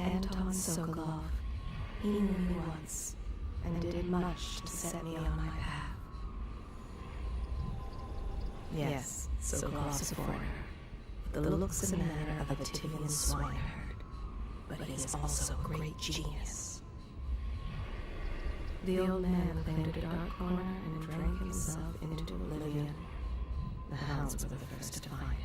Anton Sokolov. He knew me once, and did much to set me on my path. Yes, Sokolov's a foreigner, the looks and manner of a Tivian swineherd, but he is also a great genius. The old man claimed a dark corner and drank himself into oblivion. The hounds were the first to find him.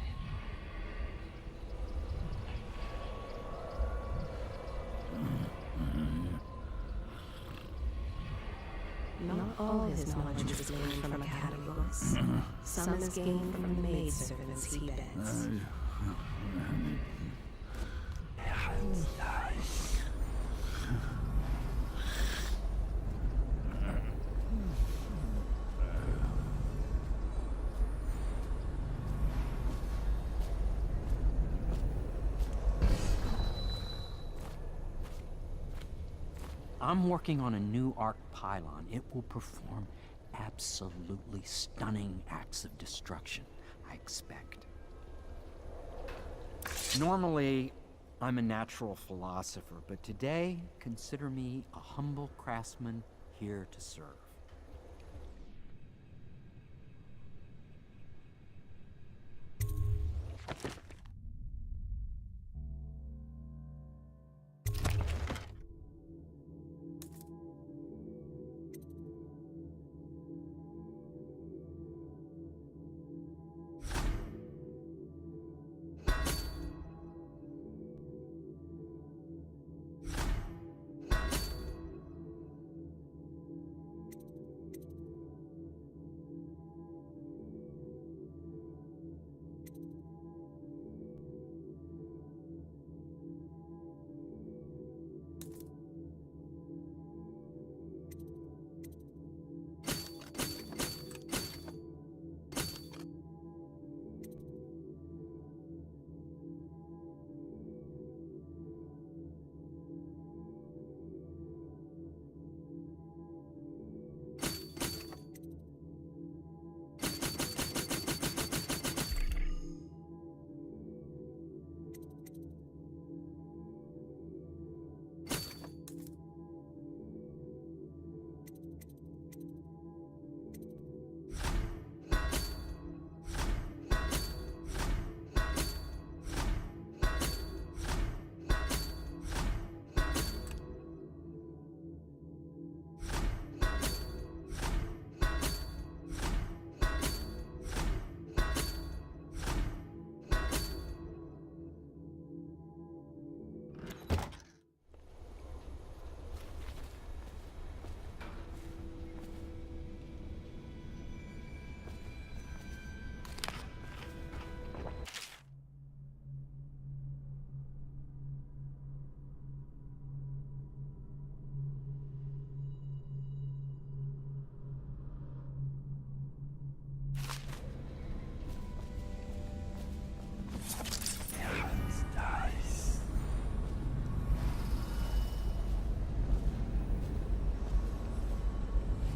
Not all his knowledge was gained from academy books. Some is gained from the maidservants he beds. I'm working on a new arc pylon. It will perform absolutely stunning acts of destruction, I expect. Normally, I'm a natural philosopher, but today, consider me a humble craftsman here to serve.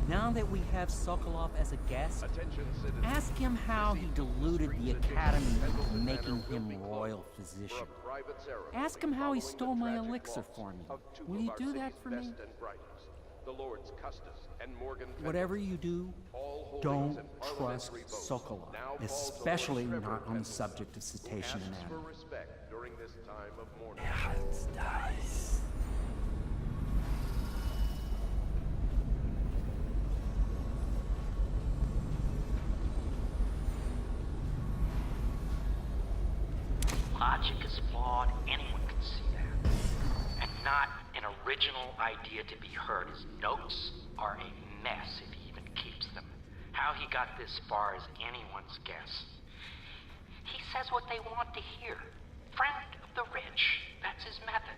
Now that we have Sokolov as a guest, ask him how he deluded the Academy into making him royal physician. Ask him how he stole my elixir for me. Will you do that for me? Whatever you do, don't trust Sokolov, especially not on the subject of cetacean anatomy. Logic is flawed, anyone can see that. And not an original idea to be heard. His notes are a mess if he even keeps them. How he got this far is anyone's guess. He says what they want to hear. Friend of the rich, that's his method.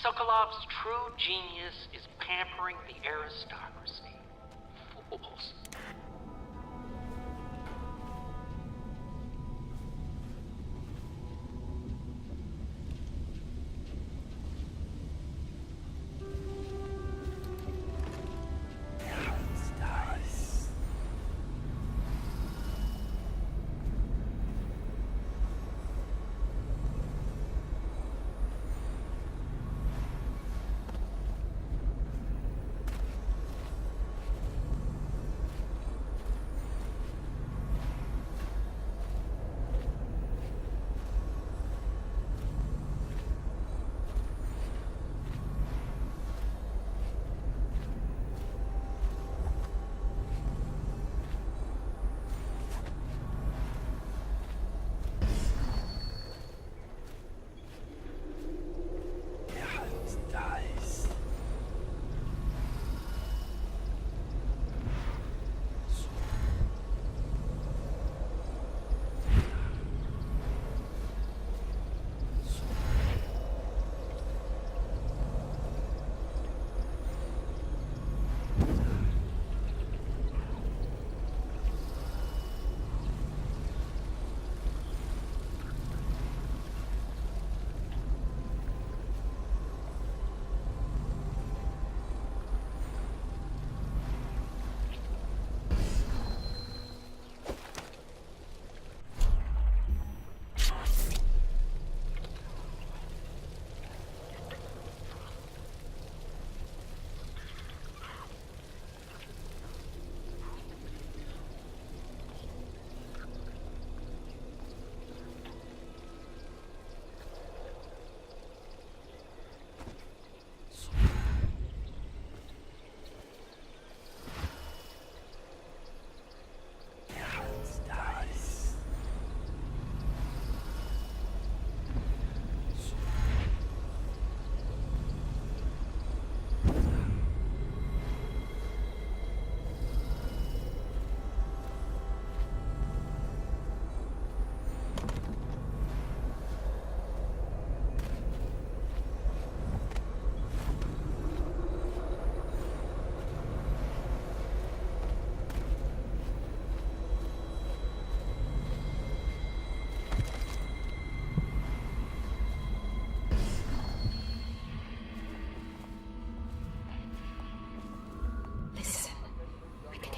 Sokolov's true genius is pampering the aristocracy. Fools.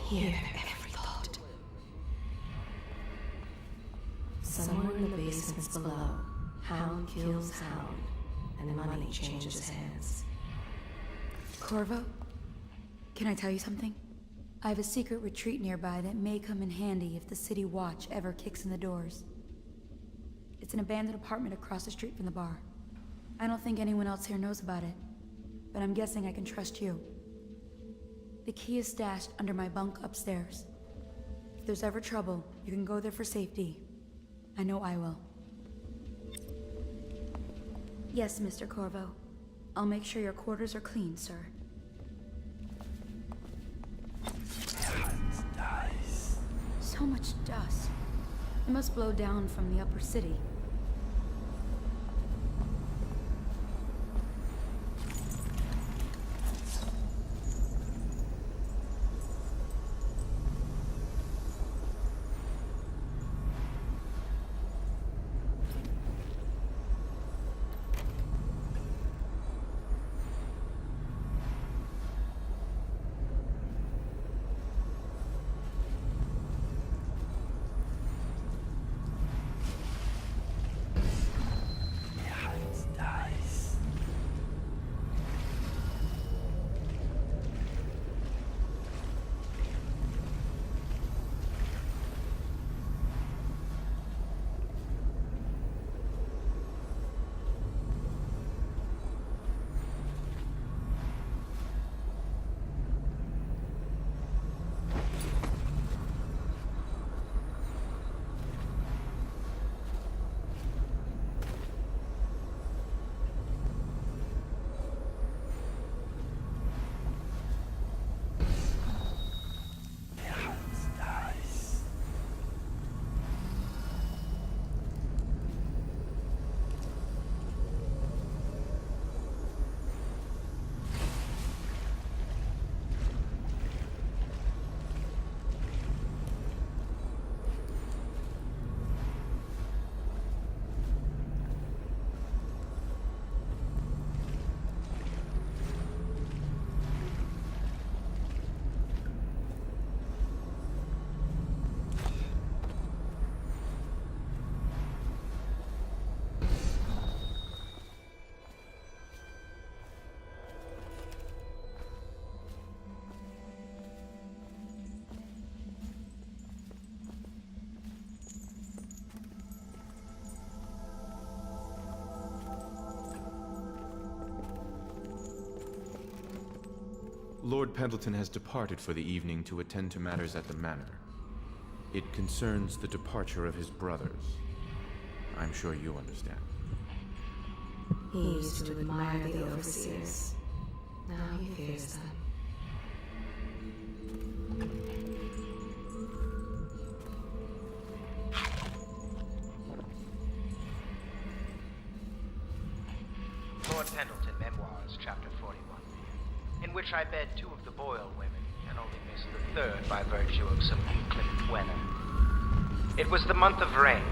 hear their every thought. Somewhere in the basements below, Hound kills Hound, and money changes hands. Corvo, can I tell you something? I have a secret retreat nearby that may come in handy if the City Watch ever kicks in the doors. It's an abandoned apartment across the street from the bar. I don't think anyone else here knows about it, but I'm guessing I can trust you. The key is stashed under my bunk upstairs. If there's ever trouble, you can go there for safety. I know I will. Yes, Mr. Corvo. I'll make sure your quarters are clean, sir. So much dust. It must blow down from the upper city. Lord Pendleton has departed for the evening to attend to matters at the manor. It concerns the departure of his brothers. I'm sure you understand. He used to admire the overseers. Now he fears them. Lord Pendleton Memoirs, Chapter 41, in which I bed two of the Boyle women and only missed the third by virtue of some inclement weather. It was the month of rain,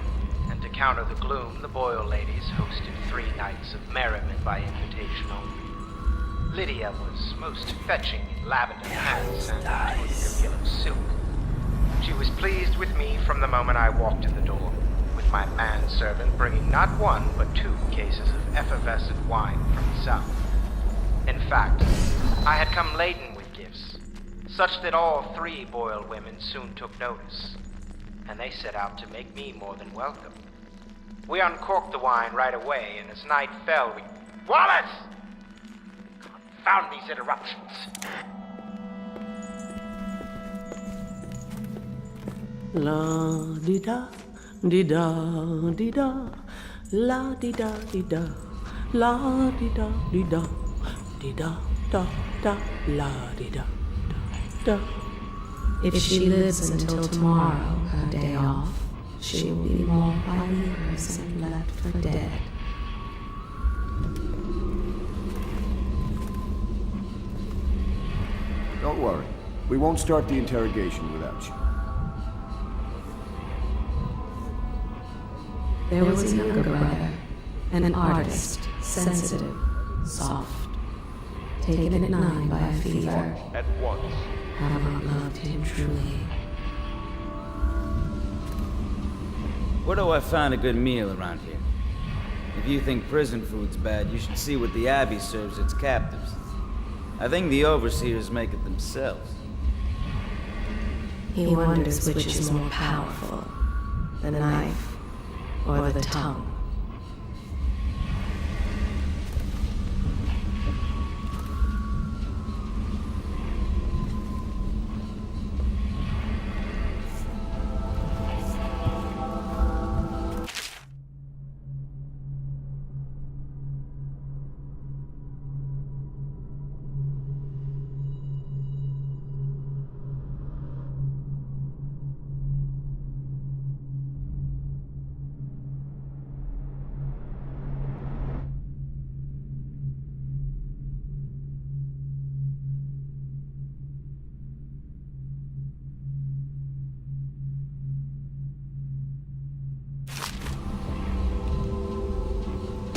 and to counter the gloom, the Boyle ladies hosted 3 nights of merriment by invitation only. Lydia was most fetching in lavender hats and tweed of yellow silk. She was pleased with me from the moment I walked in the door, with my manservant bringing not 1 but 2 cases of effervescent wine from the south. In fact, I had come laden with gifts, such that all 3 Boyle women soon took notice, and they set out to make me more than welcome. We uncorked the wine right away, and as night fell, we... Wallace! Confound these interruptions! La di da di da di da, la di da di da, la di da di da, di da da da, la di da da da. If she lives until tomorrow, her day off, she will be more by years and left for dead. Don't worry. We won't start the interrogation without you. There was a younger brother, an artist, sensitive, soft, taken at 9 by a fever. At once, haven't loved him truly. Where do I find a good meal around here? If you think prison food's bad, you should see what the Abbey serves its captives. I think the overseers make it themselves. He wonders which is more powerful, the knife or the tongue.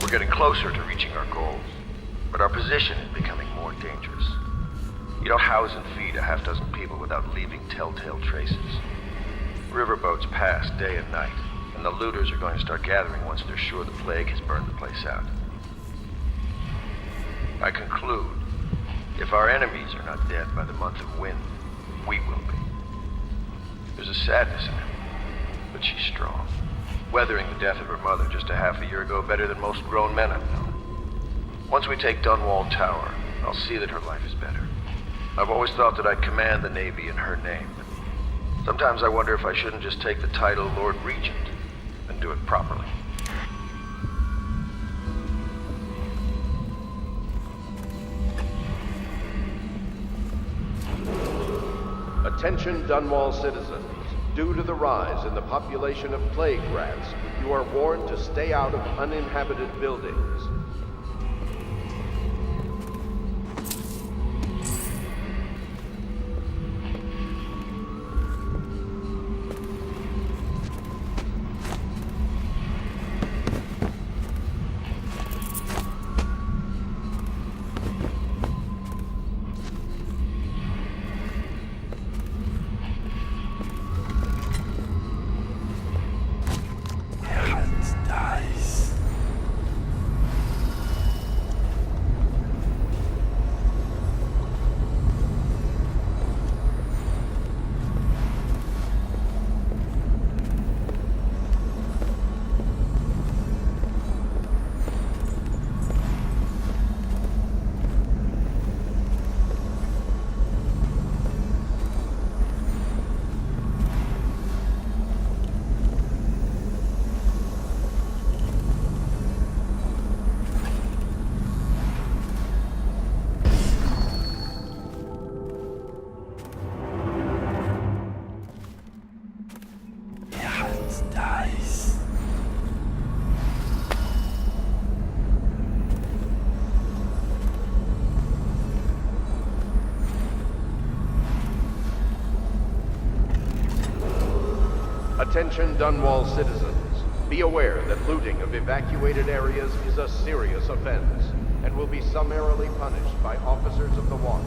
We're getting closer to reaching our goals, but our position is becoming more dangerous. You don't house and feed a half-dozen people without leaving telltale traces. Riverboats pass day and night, and the looters are going to start gathering once they're sure the plague has burned the place out. I conclude, if our enemies are not dead by the month of wind, we will be. There's a sadness in it, but she's strong. Weathering the death of her mother just a half a year ago better than most grown men I've known. Once we take Dunwall Tower, I'll see that her life is better. I've always thought that I'd command the Navy in her name, but sometimes I wonder if I shouldn't just take the title Lord Regent and do it properly. Attention Dunwall citizens. Due to the rise in the population of plague rats, you are warned to stay out of uninhabited buildings. Attention Dunwall citizens. Be aware that looting of evacuated areas is a serious offense and will be summarily punished by officers of the watch.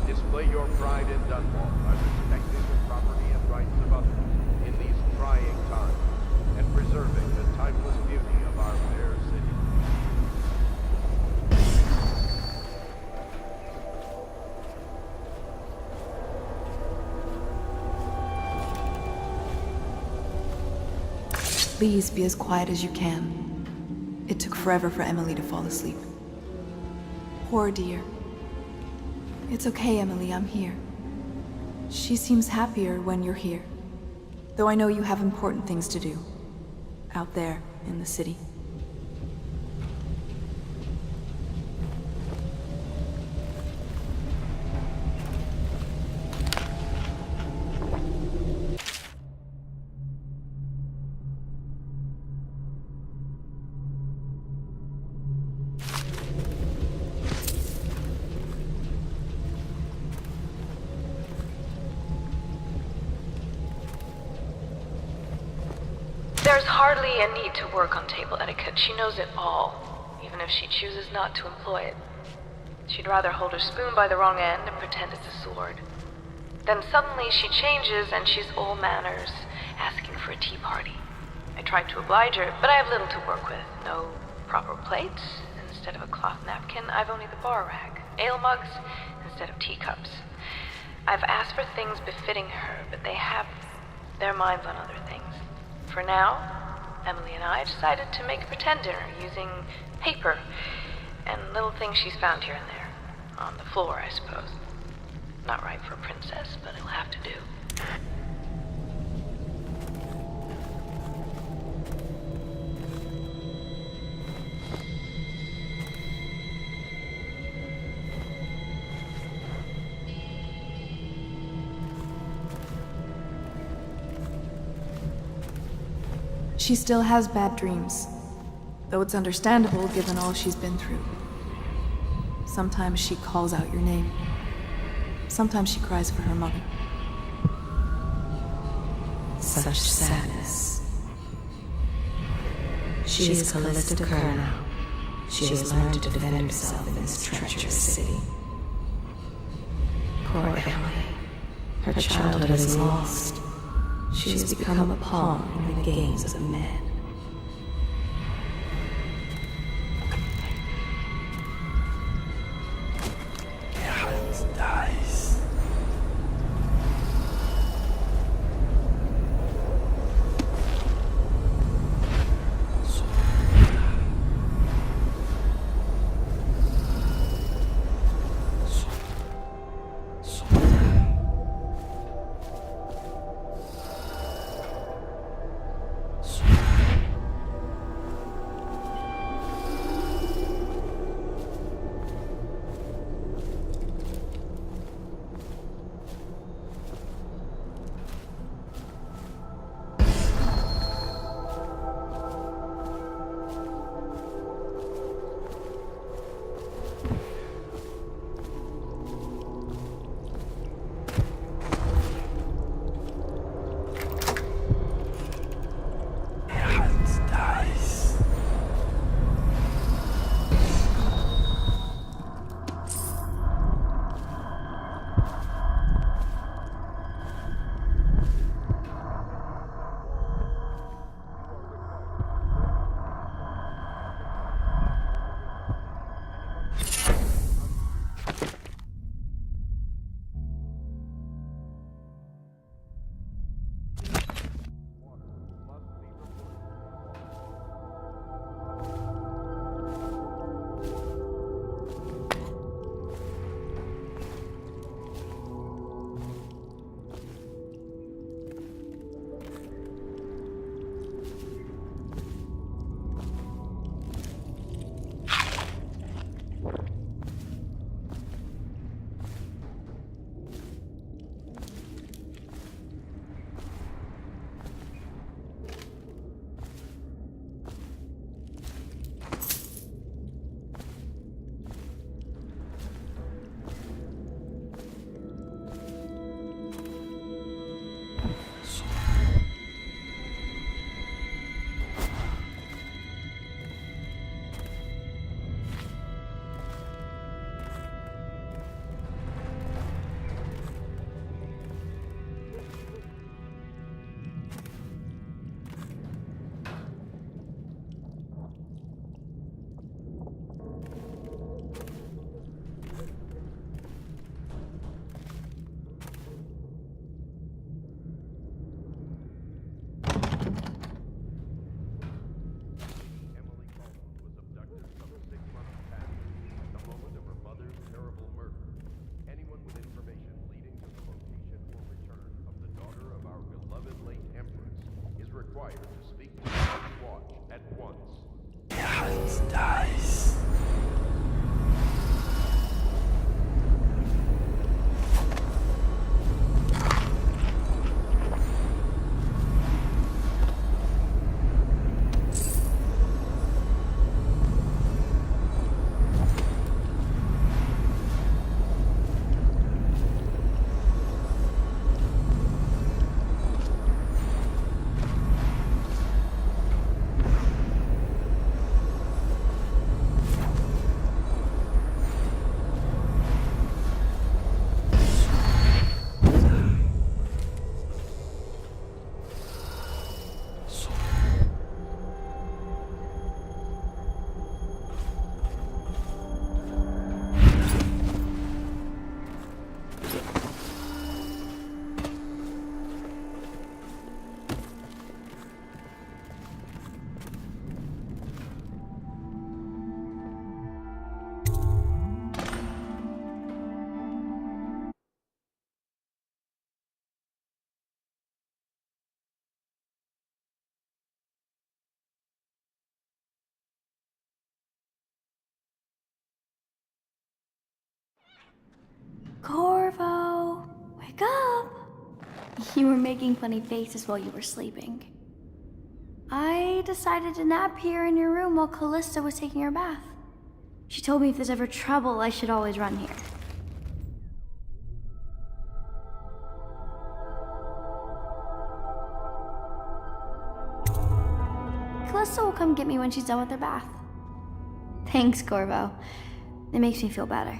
Display your pride in Dunwall by respecting the property and rights of others in these trying times and preserving the timeless beauty of our fair city. Please be as quiet as you can. It took forever for Emily to fall asleep. Poor dear. It's okay, Emily, I'm here. She seems happier when you're here. Though I know you have important things to do. Out there, in the city. There's hardly a need to work on table etiquette. She knows it all, even if she chooses not to employ it. She'd rather hold her spoon by the wrong end and pretend it's a sword. Then suddenly she changes and she's all manners, asking for a tea party. I tried to oblige her, but I have little to work with. No proper plates. Instead of a cloth napkin, I've only the bar rag. Ale mugs instead of teacups. I've asked for things befitting her, but they have their minds on other things. For now, Emily and I decided to make a pretend dinner using paper and little things she's found here and there. On the floor, I suppose. Not right for a princess, but it'll have to do. She still has bad dreams, though it's understandable given all she's been through. Sometimes she calls out your name. Sometimes she cries for her mother. Such sadness. She is Callista Kerr now. She has learned to defend herself in this treacherous city. Poor Emily. Her childhood is lost. She has become a pawn in the games of men. Corvo, wake up! You were making funny faces while you were sleeping. I decided to nap here in your room while Callista was taking her bath. She told me if there's ever trouble, I should always run here. Callista will come get me when she's done with her bath. Thanks, Corvo. It makes me feel better.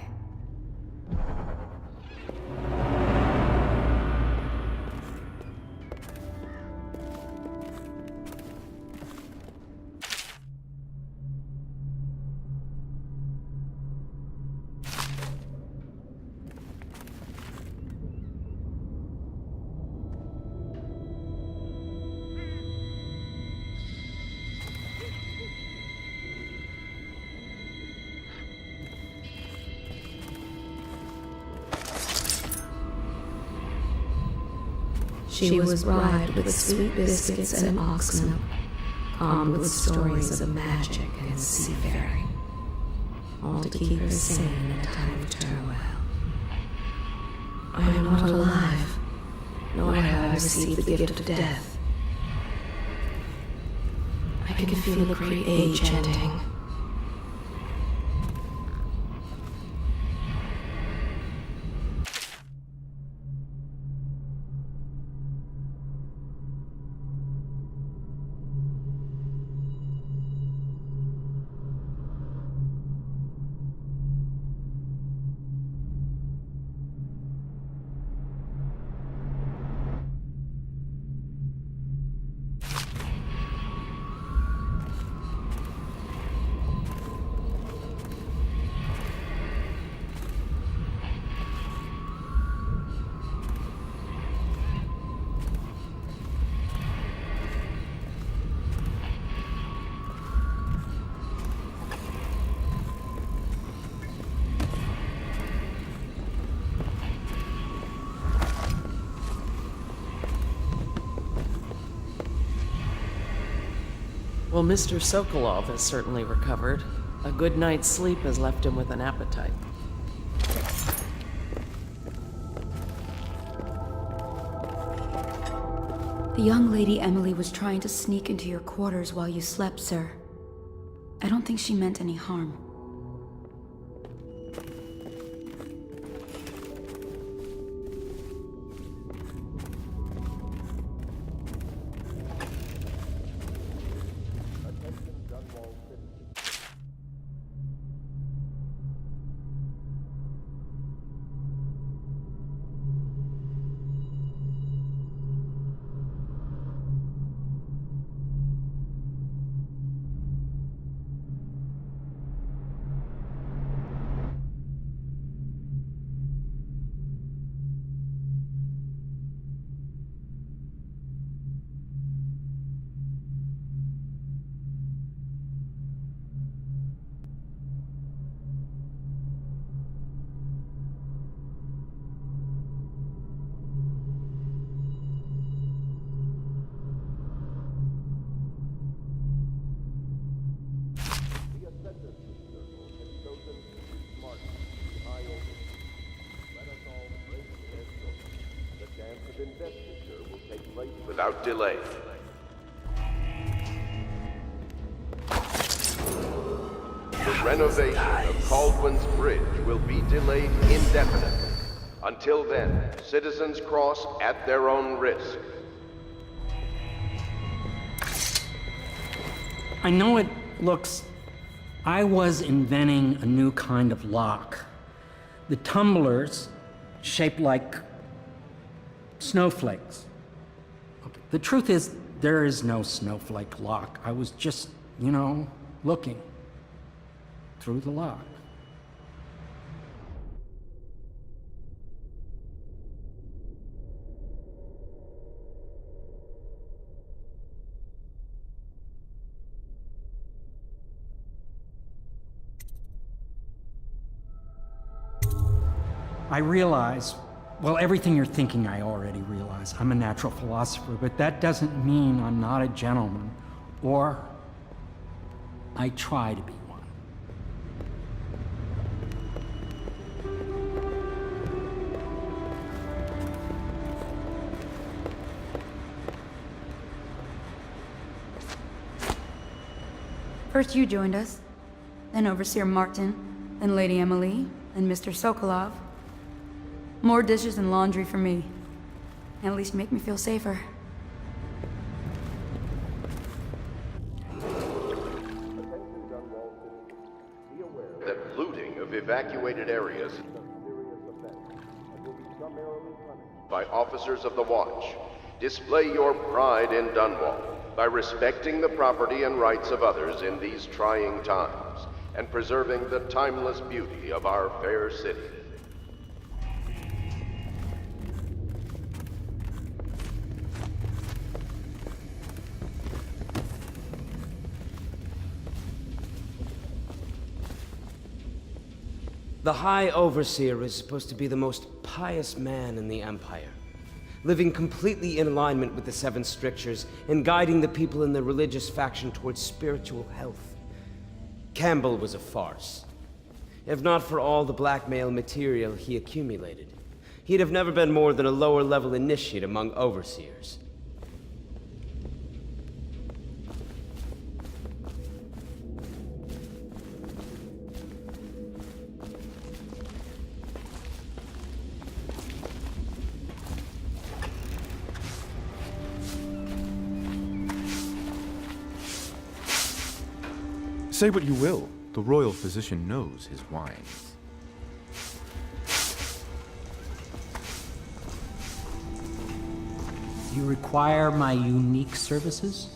She was bribed with sweet biscuits and ox milk, calmed with stories of magic and seafaring, all to keep her sane in a time of turmoil. I am not alive, nor have I received the gift of death. I can feel the great age ending. Well, Mr. Sokolov has certainly recovered. A good night's sleep has left him with an appetite. The young lady Emily was trying to sneak into your quarters while you slept, sir. I don't think she meant any harm. Without delay. The renovation of Caldwell's Bridge will be delayed indefinitely. Until then, citizens cross at their own risk. I know it looks... I was inventing a new kind of lock. The tumblers shaped like snowflakes. The truth is, there is no snowflake lock. I was just, looking through the lock. I realize, well, everything you're thinking I already realize. I'm a natural philosopher, but that doesn't mean I'm not a gentleman, or I try to be one. First you joined us, then Overseer Martin, then Lady Emily, and Mr. Sokolov. More dishes and laundry for me. At least you make me feel safer. That looting of evacuated areas by officers of the Watch. Display your pride in Dunwall by respecting the property and rights of others in these trying times, and preserving the timeless beauty of our fair city. The High Overseer is supposed to be the most pious man in the Empire, living completely in alignment with the Seven Strictures and guiding the people in the religious faction towards spiritual health. Campbell was a farce. If not for all the blackmail material he accumulated, he'd have never been more than a lower-level initiate among Overseers. Say what you will, the royal physician knows his wine. You require my unique services?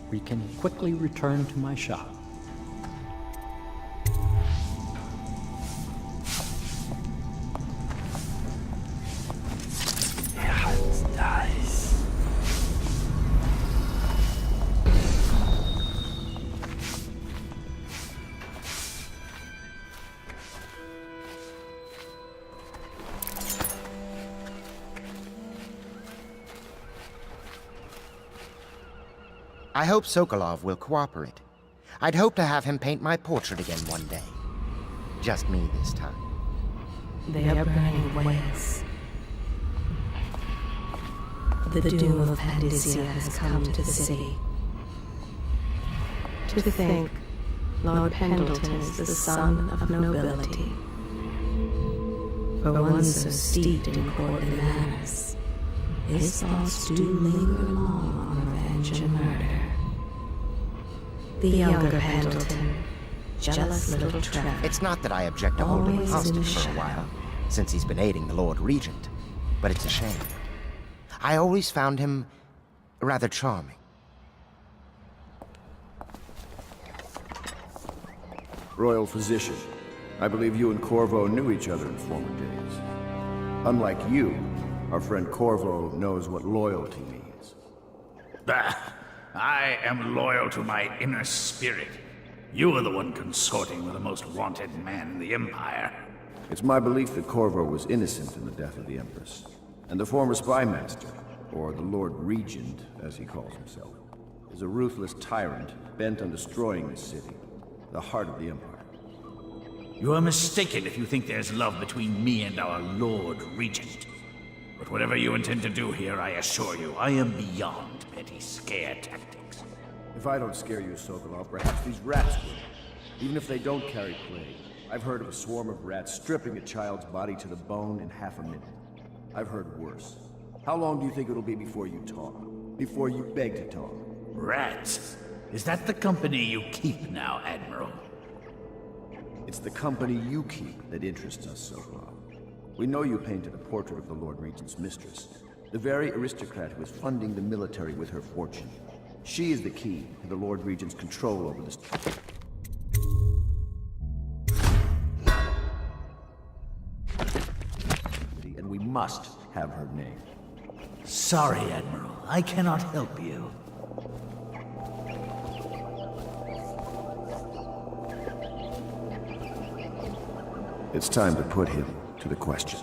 We can quickly return to my shop. I hope Sokolov will cooperate. I'd hope to have him paint my portrait again one day. Just me this time. They are burning ways. The doom of Pandysia has come to the city. To think Lord Pendleton is the son of nobility. For one so steeped in courtly manners, his thoughts do linger long on revenge and murder. The younger Pendleton, jealous little Trevor. It's not that I object to holding him hostage for a while, since he's been aiding the Lord Regent, but it's a shame. I always found him rather charming. Royal Physician, I believe you and Corvo knew each other in former days. Unlike you, our friend Corvo knows what loyalty means. Bah! I am loyal to my inner spirit. You are the one consorting with the most wanted man in the Empire. It's my belief that Corvo was innocent in the death of the Empress, and the former spy master, or the Lord Regent, as he calls himself, is a ruthless tyrant bent on destroying this city, the heart of the Empire. You are mistaken if you think there's love between me and our Lord Regent. But whatever you intend to do here, I assure you, I am beyond petty scare tactics. If I don't scare you, Sokolov, perhaps these rats will. Even if they don't carry plague. I've heard of a swarm of rats stripping a child's body to the bone in half a minute. I've heard worse. How long do you think it'll be before you talk? Before you beg to talk? Rats? Is that the company you keep now, Admiral? It's the company you keep that interests us, Sokolov. We know you painted a portrait of the Lord Regent's mistress, the very aristocrat who is funding the military with her fortune. She is the key to the Lord Regent's control over this. And we must have her name. Sorry, Admiral. I cannot help you. It's time to put him to the question.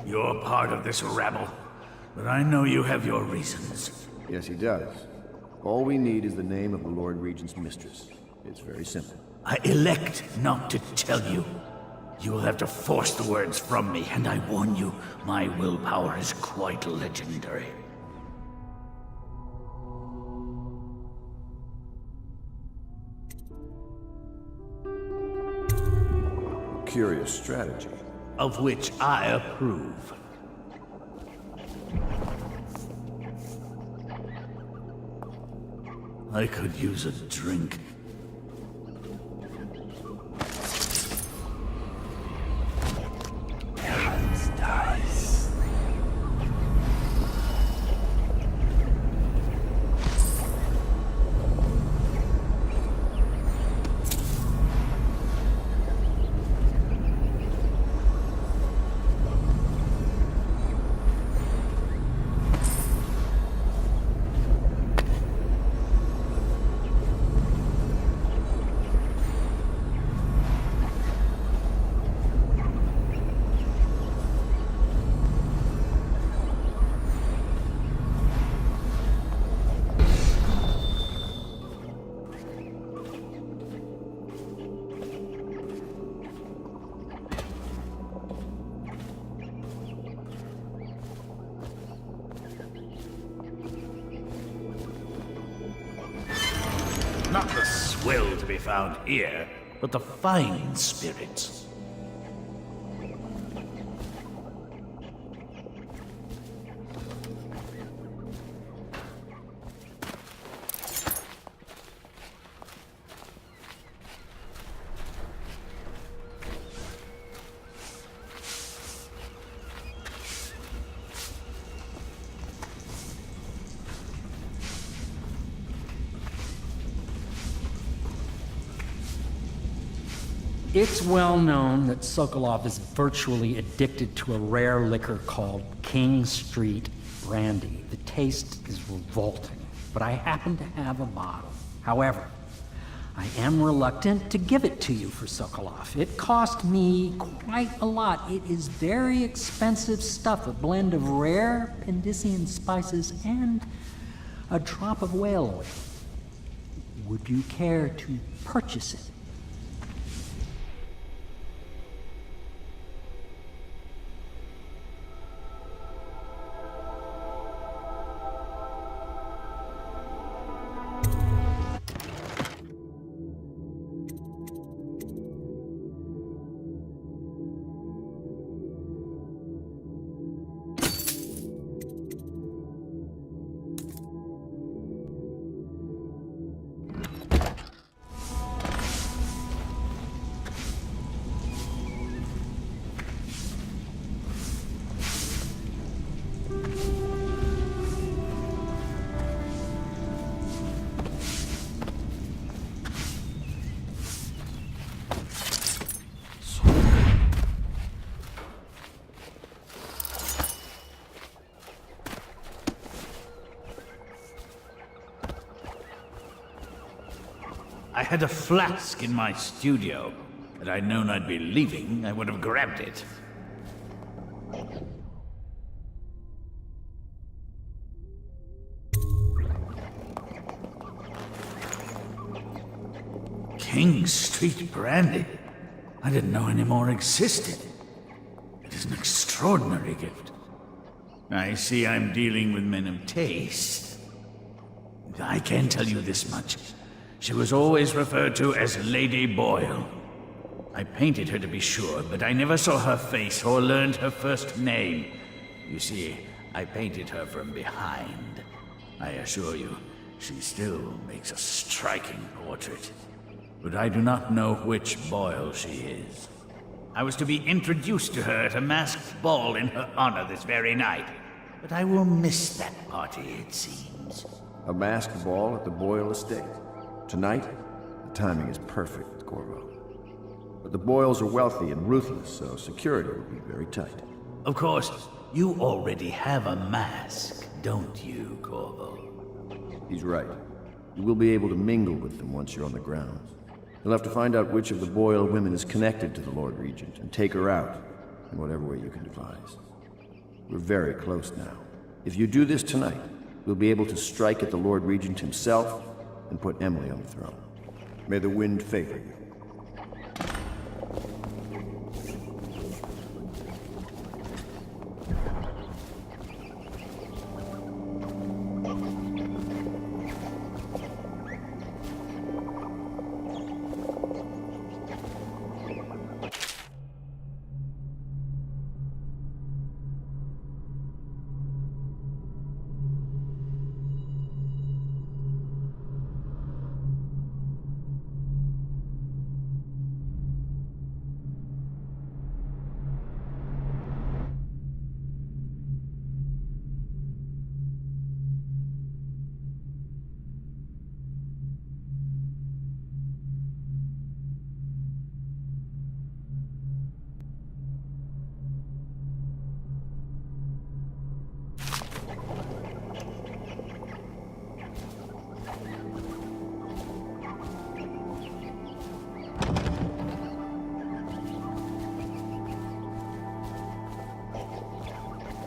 You're part of this rabble, but I know you have your reasons. Yes, he does. All we need is the name of the Lord Regent's mistress. It's very simple. I elect not to tell you. You will have to force the words from me, and I warn you, my willpower is quite legendary. Curious strategy. Of which I approve. I could use a drink. Not the swill to be found here, but the fine spirits. It's well known that Sokolov is virtually addicted to a rare liquor called King Street Brandy. The taste is revolting, but I happen to have a bottle. However, I am reluctant to give it to you for Sokolov. It cost me quite a lot. It is very expensive stuff, a blend of rare Pendician spices and a drop of whale oil. Would you care to purchase it? I had a flask in my studio. Had I known I'd be leaving, I would have grabbed it. King Street Brandy? I didn't know any more existed. It is an extraordinary gift. I see I'm dealing with men of taste. I can tell you this much. She was always referred to as Lady Boyle. I painted her to be sure, but I never saw her face or learned her first name. You see, I painted her from behind. I assure you, she still makes a striking portrait. But I do not know which Boyle she is. I was to be introduced to her at a masked ball in her honor this very night. But I will miss that party, it seems. A masked ball at the Boyle estate. Tonight, the timing is perfect, Corvo. But the Boyles are wealthy and ruthless, so security will be very tight. Of course, you already have a mask, don't you, Corvo? He's right. You will be able to mingle with them once you're on the grounds. You'll have to find out which of the Boyle women is connected to the Lord Regent and take her out in whatever way you can devise. We're very close now. If you do this tonight, we'll be able to strike at the Lord Regent himself and put Emily on the throne. May the wind favor you.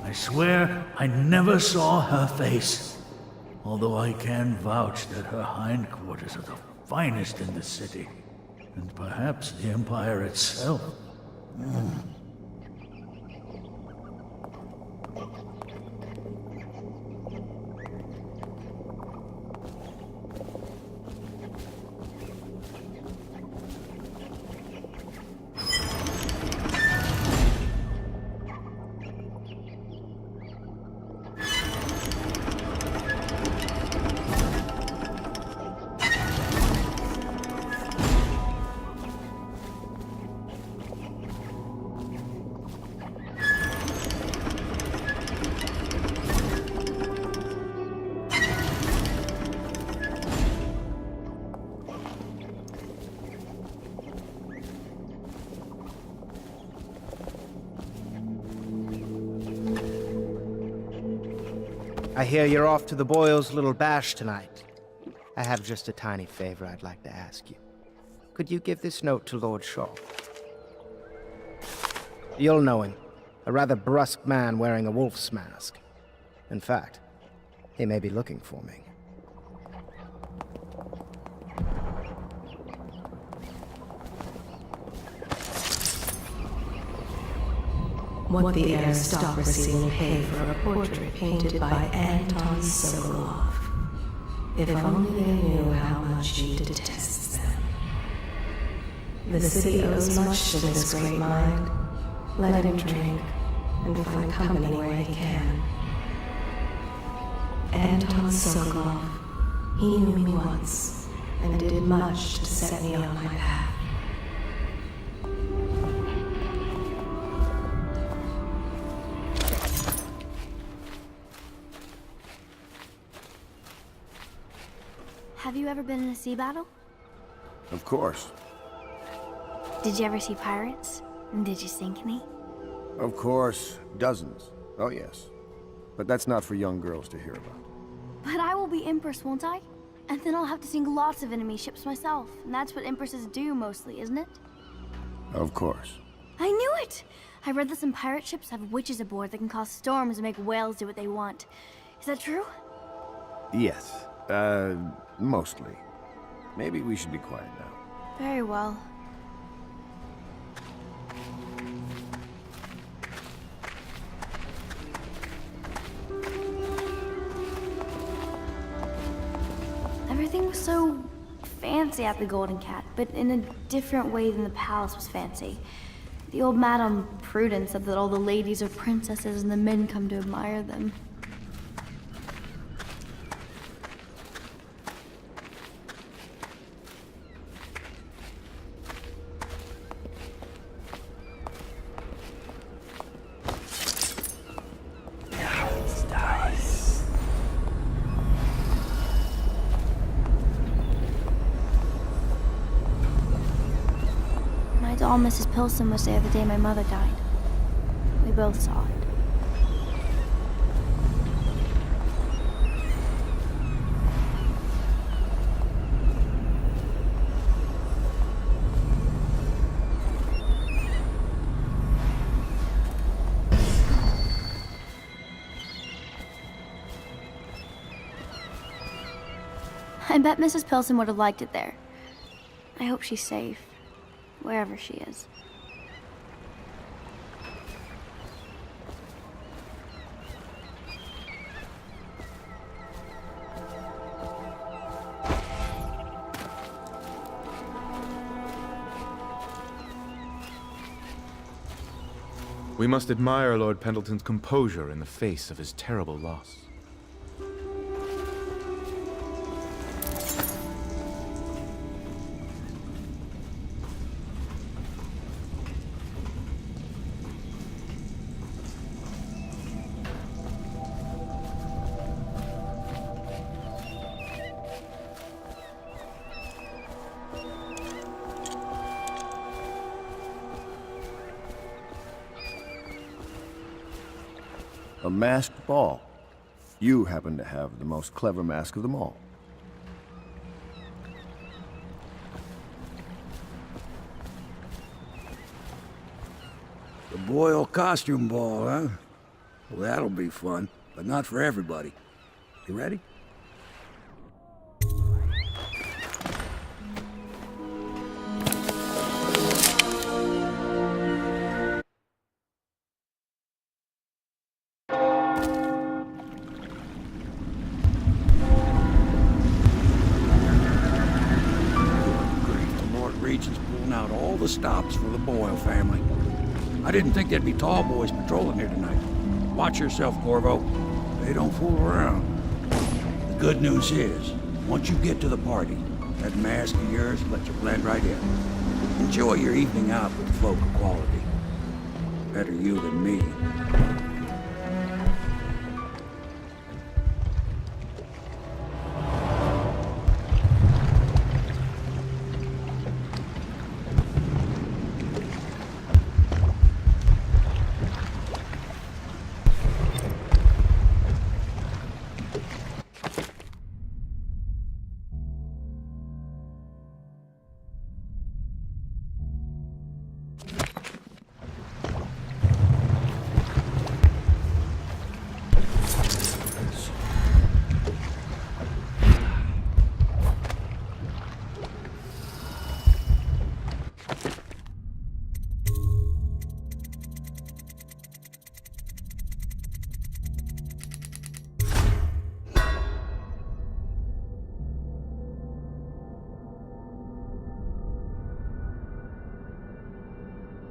I swear I never saw her face, although I can vouch that her hindquarters are the finest in the city, and perhaps the Empire itself. I hear you're off to the Boyles' little bash tonight. I have just a tiny favor I'd like to ask you. Could you give this note to Lord Shaw? You'll know him. A rather brusque man wearing a wolf's mask. In fact, he may be looking for me. What the aristocracy will pay for a portrait painted by Anton Sokolov. If only they knew how much he detests them. The city owes much to this great mind. Let him drink and find company where he can. Anton Sokolov, he knew me once and did much to set me on my path. Have you ever been in a sea battle? Of course. Did you ever see pirates? And did you sink any? Of course. Dozens. Oh, yes. But that's not for young girls to hear about. But I will be Empress, won't I? And then I'll have to sink lots of enemy ships myself. And that's what Empresses do mostly, isn't it? Of course. I knew it! I read that some pirate ships have witches aboard that can cause storms and make whales do what they want. Is that true? Yes. Mostly. Maybe we should be quiet now. Very well. Everything was so fancy at the Golden Cat, but in a different way than the palace was fancy. The old Madame Prudence said that all the ladies are princesses and the men come to admire them. All Mrs. Pilson was there the day my mother died. We both saw it. I bet Mrs. Pilson would have liked it there. I hope she's safe, wherever she is. We must admire Lord Pendleton's composure in the face of his terrible loss. A masked ball. You happen to have the most clever mask of them all. The Boyle costume ball, huh? Well, that'll be fun, but not for everybody. You ready? Out all the stops for the Boyle family. I didn't think there'd be tall boys patrolling here tonight. Watch yourself, Corvo. They don't fool around. The good news is, once you get to the party, that mask of yours lets you blend right in. Enjoy your evening out with folk of quality. Better you than me.